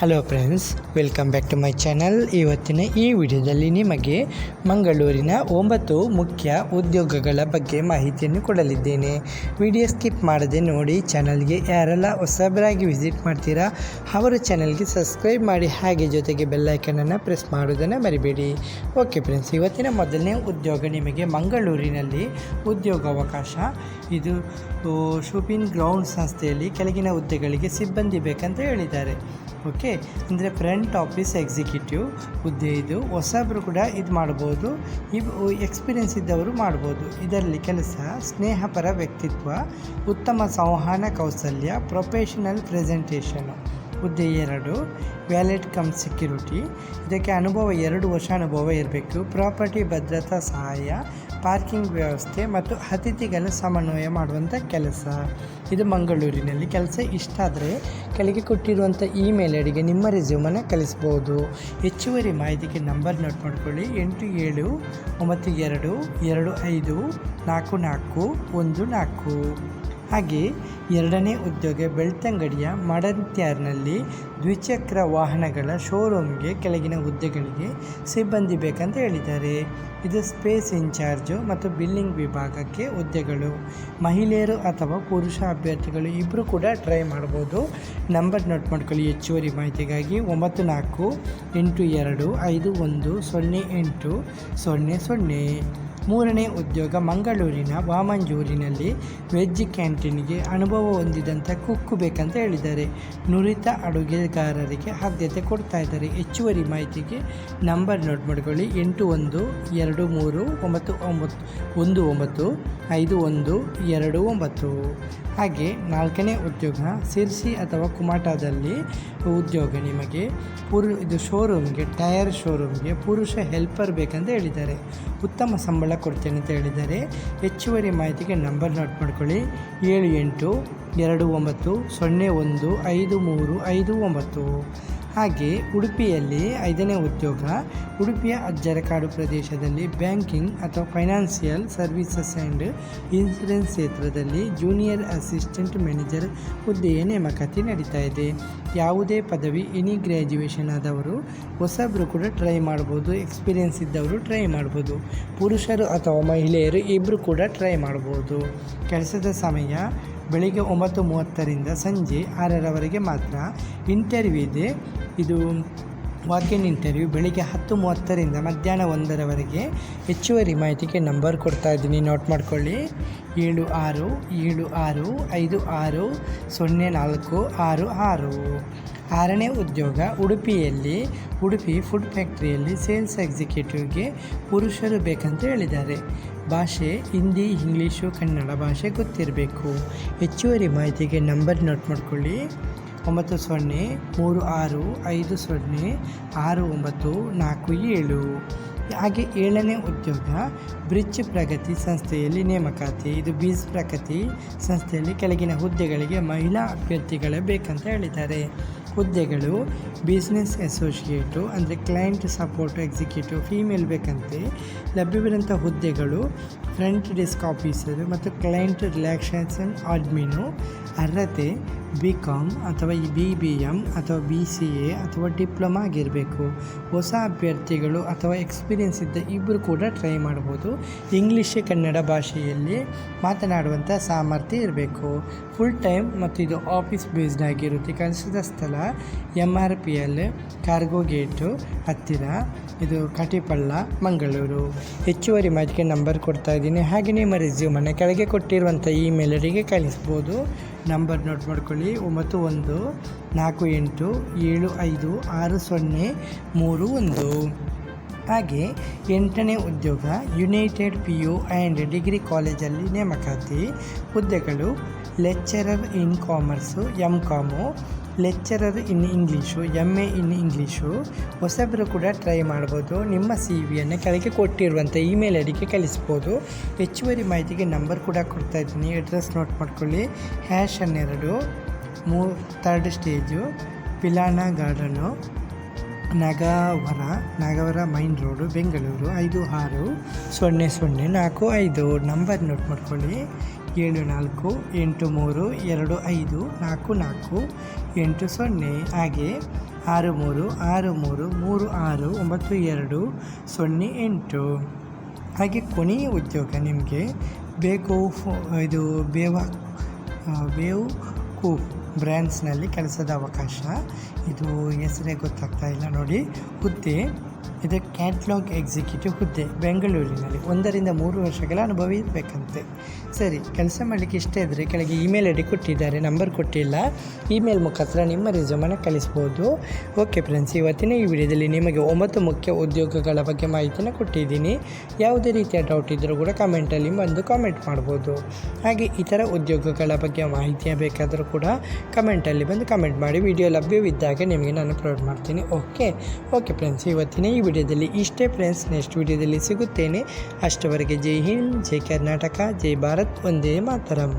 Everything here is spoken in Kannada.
Hello friends, welcome back to my channel. ಇವತ್ತಿನ ಈ ವಿಡಿಯೋದಲ್ಲಿ ನಿಮಗೆ ಮಂಗಳೂರಿನ 9 ಮುಖ್ಯ ಉದ್ಯೋಗಗಳ ಬಗ್ಗೆ ಮಾಹಿತಿಯನ್ನು ಕೊಡಲಿದ್ದೇನೆ. ವಿಡಿಯೋ ಸ್ಕಿಪ್ ಮಾಡದೆ ನೋಡಿ. ಚಾನಲ್ಗೆ ಯಾರೆಲ್ಲ ಹೊಸಬರಾಗಿ ವಿಸಿಟ್ ಮಾಡ್ತೀರಾ ಅವರು ಚಾನಲ್ಗೆ ಸಬ್ಸ್ಕ್ರೈಬ್ ಮಾಡಿ, ಹಾಗೆ ಜೊತೆಗೆ ಬೆಲ್ಲೈಕನನ್ನು ಪ್ರೆಸ್ ಮಾಡೋದನ್ನು ಮರಿಬೇಡಿ. ಓಕೆ ಫ್ರೆಂಡ್ಸ್, ಇವತ್ತಿನ ಮೊದಲನೇ ಉದ್ಯೋಗ ನಿಮಗೆ ಮಂಗಳೂರಿನಲ್ಲಿ ಉದ್ಯೋಗಾವಕಾಶ. ಇದು ಶೂಪಿಂಗ್ ಗ್ರೌಂಡ್ ಸಂಸ್ಥೆಯಲ್ಲಿ ಕೆಳಗಿನ ಹುದ್ದೆಗಳಿಗೆ ಸಿಬ್ಬಂದಿ ಬೇಕಂತ ಹೇಳಿದ್ದಾರೆ. ಓಕೆ, ಅಂದರೆ ಫ್ರಂಟ್ ಆಫೀಸ್ ಎಕ್ಸಿಕ್ಯೂಟಿವ್ ಹುದ್ದೆ. ಇದು ಹೊಸಬ್ರು ಕೂಡ ಇದು ಮಾಡ್ಬೋದು, ಎಕ್ಸ್ಪೀರಿಯೆನ್ಸ್ ಇದ್ದವರು ಮಾಡ್ಬೋದು. ಇದರಲ್ಲಿ ಕೆಲಸ ಸ್ನೇಹಪರ ವ್ಯಕ್ತಿತ್ವ, ಉತ್ತಮ ಸಂವಹನ ಕೌಶಲ್ಯ, ಪ್ರೊಫೆಷನಲ್ ಪ್ರೆಸೆಂಟೇಷನು. ಹುದ್ದೆ 2 ವ್ಯಾಲೆಟ್ ಕಮ್ ಸೆಕ್ಯೂರಿಟಿ. ಇದಕ್ಕೆ ಅನುಭವ 2 ವರ್ಷ ಅನುಭವ ಇರಬೇಕು. ಪ್ರಾಪರ್ಟಿ ಭದ್ರತಾ ಸಹಾಯ, ಪಾರ್ಕಿಂಗ್ ವ್ಯವಸ್ಥೆ ಮತ್ತು ಅತಿಥಿಗಳ ಸಮನ್ವಯ ಮಾಡುವಂಥ ಕೆಲಸ. ಇದು ಮಂಗಳೂರಿನಲ್ಲಿ. ಕೆಲಸ ಇಷ್ಟ ಆದರೆ ಕೆಳಗೆ ಕೊಟ್ಟಿರುವಂಥ ಇಮೇಲ್ ಐಡಿಗೆ ನಿಮ್ಮ ರೆಸ್ಯೂಮನ್ನು ಕಳಿಸ್ಬೋದು. ಹೆಚ್ಚುವರಿ ಮಾಹಿತಿಗೆ ನಂಬರ್ ನೋಟ್ ಮಾಡ್ಕೊಳ್ಳಿ: 8792254414. ಹಾಗೆ ಎರಡನೇ ಉದ್ಯೋಗ ಬೆಳ್ತಂಗಡಿಯ ಮಡಂತ್ಯಾರ್ನಲ್ಲಿ ದ್ವಿಚಕ್ರ ವಾಹನಗಳ ಶೋರೂಮ್ಗೆ ಕೆಳಗಿನ ಹುದ್ದೆಗಳಿಗೆ ಸಿಬ್ಬಂದಿ ಬೇಕಂತ ಹೇಳಿದ್ದಾರೆ. ಇದು ಸ್ಪೇಸ್ ಇನ್ಚಾರ್ಜು ಮತ್ತು ಬಿಲ್ಲಿಂಗ್ ವಿಭಾಗಕ್ಕೆ ಹುದ್ದೆಗಳು. ಮಹಿಳೆಯರು ಅಥವಾ ಪುರುಷ ಅಭ್ಯರ್ಥಿಗಳು ಇಬ್ಬರು ಕೂಡ ಟ್ರೈ ಮಾಡ್ಬೋದು. ನಂಬರ್ ನೋಟ್ ಮಾಡ್ಕೊಳ್ಳಿ ಹೆಚ್ಚುವರಿ ಮಾಹಿತಿಗಾಗಿ: 9482510800. ಮೂರನೇ ಉದ್ಯೋಗ ಮಂಗಳೂರಿನ ವಾಮಂಜೂರಿನಲ್ಲಿ ವೆಜ್ ಕ್ಯಾಂಟೀನ್ಗೆ ಅನುಭವ ಹೊಂದಿದಂಥ ಕುಕ್ಕು ಬೇಕಂತ ಹೇಳಿದ್ದಾರೆ. ನುರಿತ ಅಡುಗೆಗಾರರಿಗೆ ಆದ್ಯತೆ ಕೊಡ್ತಾ ಇದ್ದಾರೆ. ಹೆಚ್ಚುವರಿ ಮಾಹಿತಿಗೆ ನಂಬರ್ ನೋಟ್ ಮಾಡ್ಕೊಳ್ಳಿ: 812319195129. ಹಾಗೆ ನಾಲ್ಕನೇ ಉದ್ಯೋಗ ಸಿರ್ಸಿ ಅಥವಾ ಕುಮಟಾದಲ್ಲಿ ಉದ್ಯೋಗ ನಿಮಗೆ ಇದು ಶೋರೂಮ್ಗೆ, ಟೈರ್ ಶೋರೂಮ್ಗೆ ಪುರುಷ ಹೆಲ್ಪರ್ ಬೇಕಂತ ಹೇಳಿದ್ದಾರೆ. ಉತ್ತಮ ಸಂಬಳ ಕೊಡ್ತೇನೆ ಅಂತ ಹೇಳಿದ್ದಾರೆ. ಹೆಚ್ಚುವರಿ ಮಾಹಿತಿಗೆ ನಂಬರ್ ನೋಟ್ ಮಾಡ್ಕೊಳ್ಳಿ: 7829015359. ಹಾಗೆ ಉಡುಪಿಯಲ್ಲಿ 5ನೇ ಉದ್ಯೋಗ ಉಡುಪಿಯ ಅಜ್ಜರಕಾಡು ಪ್ರದೇಶದಲ್ಲಿ ಬ್ಯಾಂಕಿಂಗ್ ಅಥವಾ ಫೈನಾನ್ಷಿಯಲ್ ಸರ್ವಿಸಸ್ ಆ್ಯಂಡ್ ಇನ್ಶೂರೆನ್ಸ್ ಕ್ಷೇತ್ರದಲ್ಲಿ ಜೂನಿಯರ್ ಅಸಿಸ್ಟೆಂಟ್ ಮ್ಯಾನೇಜರ್ ಹುದ್ದೆಯ ನೇಮಕಾತಿ ನಡೀತಾ ಇದೆ. ಯಾವುದೇ ಪದವಿ, ಎನಿ ಗ್ರ್ಯಾಜುಯೇಷನ್ ಆದವರು, ಹೊಸಬ್ರು ಕೂಡ ಟ್ರೈ ಮಾಡ್ಬೋದು, ಎಕ್ಸ್ಪೀರಿಯೆನ್ಸ್ ಇದ್ದವರು ಟ್ರೈ ಮಾಡ್ಬೋದು. ಪುರುಷರು ಅಥವಾ ಮಹಿಳೆಯರು ಇಬ್ಬರು ಕೂಡ ಟ್ರೈ ಮಾಡ್ಬೋದು. ಕೆಲಸದ ಸಮಯ ಬೆಳಿಗ್ಗೆ 9:30ರಿಂದ ಸಂಜೆ 6ರವರೆಗೆ ಮಾತ್ರ. ಇಂಟರ್ವ್ಯೂ ಇದೆ. ಇದು ವಾಕಿನ್ ಇಂಟರ್ವ್ಯೂ ಬೆಳಿಗ್ಗೆ 10:30ರಿಂದ ಮಧ್ಯಾಹ್ನ 1ರವರೆಗೆ. ಹೆಚ್ಚುವರಿ ಮಾಹಿತಿಗೆ ನಂಬರ್ ಕೊಡ್ತಾ ಇದ್ದೀನಿ, ನೋಟ್ ಮಾಡ್ಕೊಳ್ಳಿ: 7675560466. ಆರನೇ ಉದ್ಯೋಗ ಉಡುಪಿಯಲ್ಲಿ ಉಡುಪಿ ಫುಡ್ ಫ್ಯಾಕ್ಟ್ರಿಯಲ್ಲಿ ಸೇಲ್ಸ್ ಎಕ್ಸಿಕ್ಯೂಟಿವ್ಗೆ ಪುರುಷರು ಬೇಕಂತ ಹೇಳಿದ್ದಾರೆ. ಭಾಷೆ ಹಿಂದಿ, ಇಂಗ್ಲೀಷು, ಕನ್ನಡ ಭಾಷೆ ಗೊತ್ತಿರಬೇಕು. ಹೆಚ್ಚುವರಿ ಮಾಹಿತಿಗೆ ನಂಬರ್ ನೋಟ್ ಮಾಡ್ಕೊಳ್ಳಿ: 9035069447. ಹಾಗೆ 7ನೇ ಉದ್ಯೋಗ ಬ್ರಿಡ್ಜ್ ಪ್ರಗತಿ ಸಂಸ್ಥೆಯಲ್ಲಿ ನೇಮಕಾತಿ. ಇದು ಬೀಸ್ ಪ್ರಗತಿ ಸಂಸ್ಥೆಯಲ್ಲಿ ಕೆಳಗಿನ ಹುದ್ದೆಗಳಿಗೆ ಮಹಿಳಾ ಅಭ್ಯರ್ಥಿಗಳೇ ಬೇಕಂತ ಹೇಳಿದ್ದಾರೆ. ಹುದ್ದೆಗಳು ಬಿಸ್ನೆಸ್ ಅಸೋಸಿಯೇಟು, ಅಂದರೆ ಕ್ಲೈಂಟ್ ಸಪೋರ್ಟ್ ಎಕ್ಸಿಕ್ಯೂಟಿವ್ ಫೀಮೇಲ್ ಬೇಕಂತೆ. ಲಭ್ಯವಿರುವಂಥ ಹುದ್ದೆಗಳು ಫ್ರಂಟ್ ಡೆಸ್ಕ್ ಆಫೀಸರು ಮತ್ತು ಕ್ಲೈಂಟ್ ರಿಲ್ಯಾಕ್ಸೇಷನ್ ಅಡ್ಮಿನು. ಅರ್ಹತೆ BCom ಅಥವಾ BBM ಅಥವಾ BCA ಅಥವಾ ಡಿಪ್ಲೊಮಾ ಆಗಿರಬೇಕು. ಹೊಸ ಅಭ್ಯರ್ಥಿಗಳು ಅಥವಾ ಎಕ್ಸ್ಪೀರಿಯೆನ್ಸ್ ಇದ್ದ ಇಬ್ಬರು ಕೂಡ ಟ್ರೈ ಮಾಡ್ಬೋದು. ಇಂಗ್ಲೀಷ್, ಕನ್ನಡ ಭಾಷೆಯಲ್ಲಿ ಮಾತನಾಡುವಂಥ ಸಾಮರ್ಥ್ಯ ಇರಬೇಕು. ಫುಲ್ ಟೈಮ್ ಮತ್ತು ಇದು ಆಫೀಸ್ ಬೇಸ್ಡ್ ಆಗಿರುತ್ತೆ. ಕೆಲಸದ ಸ್ಥಳ MRPL ಕಾರ್ಗೋ ಗೇಟು ಹತ್ತಿರ, ಇದು ಕಟಿಪಳ್ಳ, ಮಂಗಳೂರು. ಹೆಚ್ಚುವರಿ ಮಾಹಿತಿಗೆ ನಂಬರ್ ಕೊಡ್ತಾ ಇದ್ದೀನಿ. ಹಾಗೆ ನಿಮ್ಮ ರೆಸ್ಯೂಮನ್ನು ಕೆಳಗೆ ಕೊಟ್ಟಿರುವಂಥ ಇಮೇಲ್ ಐಡಿಗೆ ಕಳಿಸ್ಬೋದು. ನಂಬರ್ ನೋಟ್ ಮಾಡ್ಕೊಳ್ಳಿ: 9147566031. ಹಾಗೆ 8ನೇ ಉದ್ಯೋಗ ಯುನೈಟೆಡ್ PU ಆ್ಯಂಡ್ ಡಿಗ್ರಿ ಕಾಲೇಜಲ್ಲಿ ನೇಮಕಾತಿ. ಹುದ್ದೆಗಳು ಲೆಕ್ಚರರ್ ಇನ್ ಕಾಮರ್ಸು MCom, ಲೆಕ್ಚರರ್ ಇನ್ ಇಂಗ್ಲೀಷು MA ಇನ್ ಇಂಗ್ಲೀಷು. ಹೊಸಬರು ಕೂಡ ಟ್ರೈ ಮಾಡ್ಬೋದು. ನಿಮ್ಮ CVಯನ್ನು ಕೆಳಗೆ ಕೊಟ್ಟಿರುವಂಥ ಇಮೇಲ್ ಐಡಿಗೆ ಕಳಿಸ್ಬೋದು. ಹೆಚ್ಚುವರಿ ಮಾಹಿತಿಗೆ ನಂಬರ್ ಕೂಡ ಕೊಡ್ತಾ ಇದ್ದೀನಿ. ಅಡ್ರೆಸ್ ನೋಟ್ ಮಾಡ್ಕೊಳ್ಳಿ: #12 3rd stage, Pillana garden, Nagavara main road, Bengaluru 560045. Number note ಮಾಡ್ಕೊಳ್ಳಿ: 7483254480. ಹಾಗೆ 6363369208. ಹಾಗೆ ಕೊನೆಯ ಉದ್ಯೋಗ ನಿಮಗೆ ಬೇವ್ಕೂಫ್ ಬ್ರ್ಯಾಂಡ್ಸ್ನಲ್ಲಿ ಕೆಲಸದ ಅವಕಾಶ. ಇದು ಹೆಸರೇ ಗೊತ್ತಾಗ್ತಾ ಇಲ್ಲ ನೋಡಿ. ಹುದ್ದೆ ಇದು ಕ್ಯಾಟ್ಲಾಗ್ ಎಕ್ಸಿಕ್ಯೂಟಿವ್ ಹುದ್ದೆ ಬೆಂಗಳೂರಿನಲ್ಲಿ 1 ರಿಂದ 3 ವರ್ಷಗಳ ಅನುಭವ ಇರಬೇಕಂತೆ. ಸರಿ, ಕೆಲಸ ಮಾಡಲಿಕ್ಕೆ ಇಷ್ಟ ಇದ್ದರೆ ಕೆಳಗೆ ಇಮೇಲ್ ಐ ಡಿ ಕೊಟ್ಟಿದ್ದಾರೆ, ನಂಬರ್ ಕೊಟ್ಟಿಲ್ಲ. ಇಮೇಲ್ ಮುಖಾಂತರ ನಿಮ್ಮ ರೆಸ್ಯೂಮನ್ನು ಕಳಿಸ್ಬೋದು. ಓಕೆ ಫ್ರೆಂಡ್ಸ್, ಇವತ್ತಿನ ಈ ವಿಡಿಯೋದಲ್ಲಿ ನಿಮಗೆ 9 ಮುಖ್ಯ ಉದ್ಯೋಗಗಳ ಬಗ್ಗೆ ಮಾಹಿತಿಯನ್ನು ಕೊಟ್ಟಿದ್ದೀನಿ. ಯಾವುದೇ ರೀತಿಯ ಡೌಟ್ ಇದ್ದರೂ ಕೂಡ ಕಮೆಂಟಲ್ಲಿ ಬಂದು ಕಾಮೆಂಟ್ ಮಾಡ್ಬೋದು. ಹಾಗೆ ಇತರ ಉದ್ಯೋಗಗಳ ಬಗ್ಗೆ ಮಾಹಿತಿಯ ಬೇಕಾದರೂ ಕೂಡ ಕಮೆಂಟಲ್ಲಿ ಬಂದು ಕಮೆಂಟ್ ಮಾಡಿ. ವಿಡಿಯೋ ಲಭ್ಯವಿದ್ದಾಗ ನಿಮಗೆ ನಾನು ಅಪ್ಲೋಡ್ ಮಾಡ್ತೀನಿ. ಓಕೆ ಫ್ರೆಂಡ್ಸ್, ಇವತ್ತಿನ ಈ ವಿಡಿಯೋದಲ್ಲಿ ಇಷ್ಟೇ ಫ್ರೆಂಡ್ಸ್. ನೆಕ್ಸ್ಟ್ ವಿಡಿಯೋದಲ್ಲಿ ಸಿಗುತ್ತೇನೆ. ಅಷ್ಟವರೆಗೆ ಜೈ ಹಿಂದ್, ಜೈ ಕರ್ನಾಟಕ, ಜೈ ಭಾರತ್, ವಂದೇ ಮಾತರಂ.